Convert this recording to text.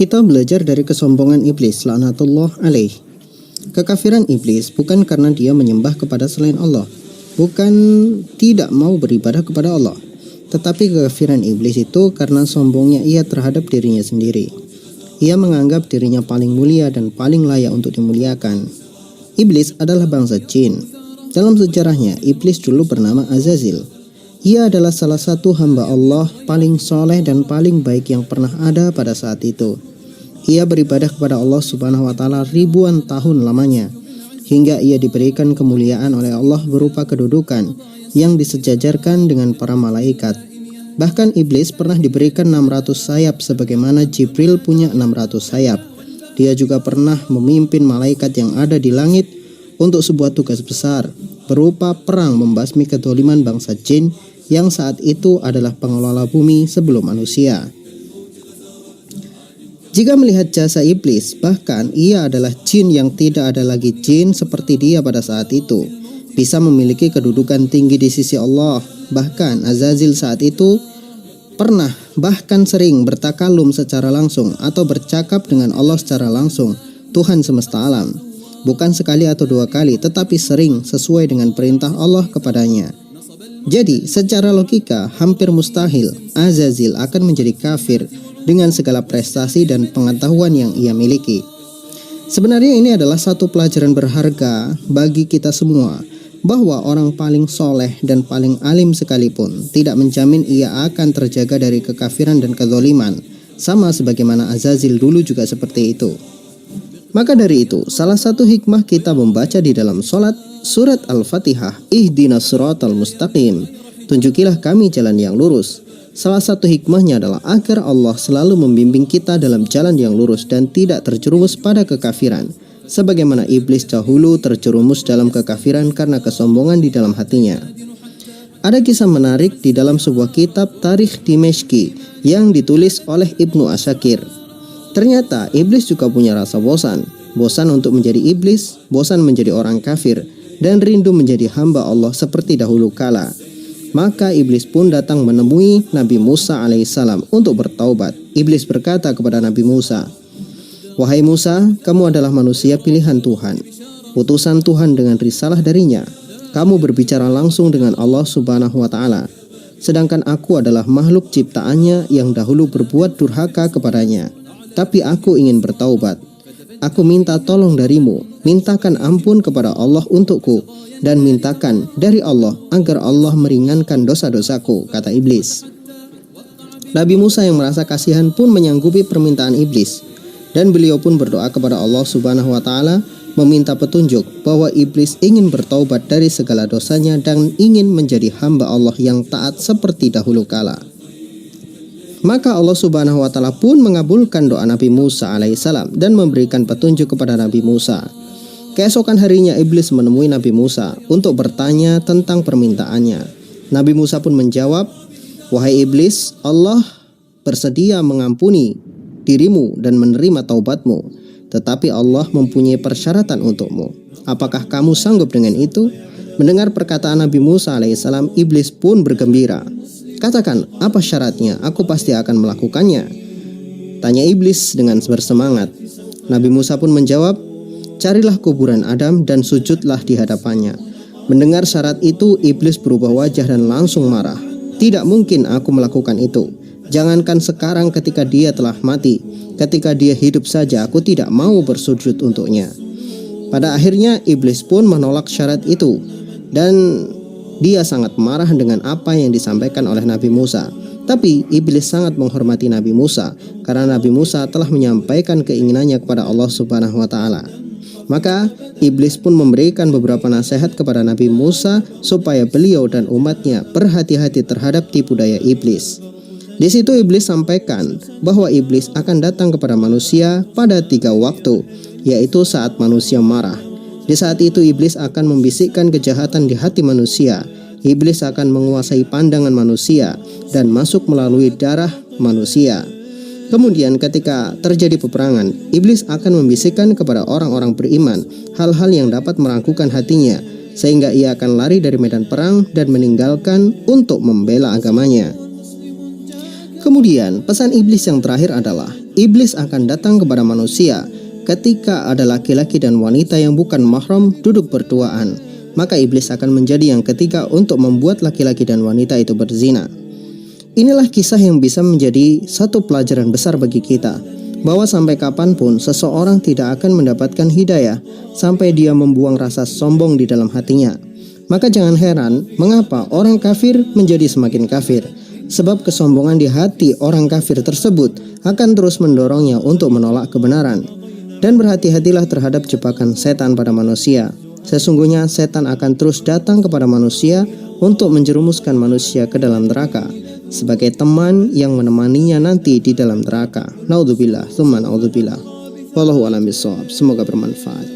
Kita belajar dari kesombongan iblis, laknatullah alaih. Kekafiran iblis bukan karena dia menyembah kepada selain Allah, bukan tidak mau beribadah kepada Allah, tetapi kekafiran iblis itu karena sombongnya ia terhadap dirinya sendiri. Ia menganggap dirinya paling mulia dan paling layak untuk dimuliakan. Iblis adalah bangsa jin. Dalam sejarahnya, iblis dulu bernama Azazil. Ia adalah salah satu hamba Allah paling soleh dan paling baik yang pernah ada pada saat itu. Ia beribadah kepada Allah Subhanahu wa Ta'ala ribuan tahun lamanya, hingga ia diberikan kemuliaan oleh Allah berupa kedudukan yang disejajarkan dengan para malaikat. Bahkan iblis pernah diberikan 600 sayap sebagaimana Jibril punya 600 sayap. Dia juga pernah memimpin malaikat yang ada di langit untuk sebuah tugas besar berupa perang membasmi kedzaliman bangsa jin yang saat itu adalah pengelola bumi sebelum manusia. Jika melihat jasa iblis, bahkan ia adalah jin yang tidak ada lagi jin seperti dia pada saat itu, bisa memiliki kedudukan tinggi di sisi Allah. Bahkan Azazil saat itu pernah bahkan sering bertakalum secara langsung atau bercakap dengan Allah secara langsung, Tuhan semesta alam. Bukan sekali atau dua kali, tetapi sering sesuai dengan perintah Allah kepadanya. Jadi secara logika hampir mustahil Azazil akan menjadi kafir dengan segala prestasi dan pengetahuan yang ia miliki. Sebenarnya ini adalah satu pelajaran berharga bagi kita semua, bahwa orang paling soleh dan paling alim sekalipun tidak menjamin ia akan terjaga dari kekafiran dan kezaliman, sama sebagaimana Azazil dulu juga seperti itu. Maka dari itu, salah satu hikmah kita membaca di dalam sholat surat Al-Fatihah, Ihdinas siratal mustaqim, tunjukilah kami jalan yang lurus. Salah satu hikmahnya adalah agar Allah selalu membimbing kita dalam jalan yang lurus dan tidak terjerumus pada kekafiran, sebagaimana iblis dahulu terjerumus dalam kekafiran karena kesombongan di dalam hatinya. Ada kisah menarik di dalam sebuah kitab Tarikh Dimeshki yang ditulis oleh Ibnu Asakir. Ternyata iblis juga punya rasa bosan untuk menjadi iblis, bosan menjadi orang kafir, dan rindu menjadi hamba Allah seperti dahulu kala. Maka iblis pun datang menemui Nabi Musa alaihissalam untuk bertaubat. Iblis berkata kepada Nabi Musa, "Wahai Musa, kamu adalah manusia pilihan Tuhan, utusan Tuhan dengan risalah darinya. Kamu berbicara langsung dengan Allah Subhanahu wa Ta'ala. Sedangkan aku adalah makhluk ciptaannya yang dahulu berbuat durhaka kepadanya. Tapi aku ingin bertaubat. Aku minta tolong darimu, mintakan ampun kepada Allah untukku, dan mintakan dari Allah agar Allah meringankan dosa-dosaku," kata iblis. Nabi Musa yang merasa kasihan pun menyanggupi permintaan iblis, dan beliau pun berdoa kepada Allah Subhanahu wa Ta'ala meminta petunjuk bahwa iblis ingin bertaubat dari segala dosanya dan ingin menjadi hamba Allah yang taat seperti dahulu kala. Maka Allah Subhanahu wa Ta'ala pun mengabulkan doa Nabi Musa alaihissalam dan memberikan petunjuk kepada Nabi Musa. Keesokan harinya iblis menemui Nabi Musa untuk bertanya tentang permintaannya. Nabi Musa pun menjawab, "Wahai iblis, Allah bersedia mengampuni dirimu dan menerima taubatmu, tetapi Allah mempunyai persyaratan untukmu. Apakah kamu sanggup dengan itu?" Mendengar perkataan Nabi Musa alaihissalam, iblis pun bergembira. "Katakan, apa syaratnya? Aku pasti akan melakukannya," tanya iblis dengan bersemangat. Nabi Musa pun menjawab, "Carilah kuburan Adam dan sujudlah di hadapannya." Mendengar syarat itu, iblis berubah wajah dan langsung marah. "Tidak mungkin aku melakukan itu. Jangankan sekarang ketika dia telah mati, ketika dia hidup saja aku tidak mau bersujud untuknya." Pada akhirnya iblis pun menolak syarat itu, dan dia sangat marah dengan apa yang disampaikan oleh Nabi Musa. Tapi iblis sangat menghormati Nabi Musa karena Nabi Musa telah menyampaikan keinginannya kepada Allah Subhanahu wa Ta'ala. Maka iblis pun memberikan beberapa nasihat kepada Nabi Musa supaya beliau dan umatnya berhati-hati terhadap tipu daya iblis. Di situ iblis sampaikan bahwa iblis akan datang kepada manusia pada 3 waktu, yaitu saat manusia marah. Di saat itu iblis akan membisikkan kejahatan di hati manusia. Iblis akan menguasai pandangan manusia dan masuk melalui darah manusia. Kemudian ketika terjadi peperangan, iblis akan membisikkan kepada orang-orang beriman hal-hal yang dapat meragukan hatinya, sehingga ia akan lari dari medan perang dan meninggalkan untuk membela agamanya. Kemudian pesan iblis yang terakhir adalah, Iblis akan datang kepada manusia ketika ada laki-laki dan wanita yang bukan mahram duduk berduaan. Maka iblis akan menjadi yang ketiga untuk membuat laki-laki dan wanita itu berzina. Inilah kisah yang bisa menjadi satu pelajaran besar bagi kita, bahwa sampai kapanpun seseorang tidak akan mendapatkan hidayah sampai dia membuang rasa sombong di dalam hatinya. Maka jangan heran mengapa orang kafir menjadi semakin kafir, sebab kesombongan di hati orang kafir tersebut akan terus mendorongnya untuk menolak kebenaran. Dan berhati-hatilah terhadap jebakan setan pada manusia. Sesungguhnya setan akan terus datang kepada manusia untuk menjerumuskan manusia ke dalam neraka, sebagai teman yang menemaninya nanti di dalam neraka. Naudzubillah, tsumma naudzubillah. Wallahu a'lam bishawab. Semoga bermanfaat.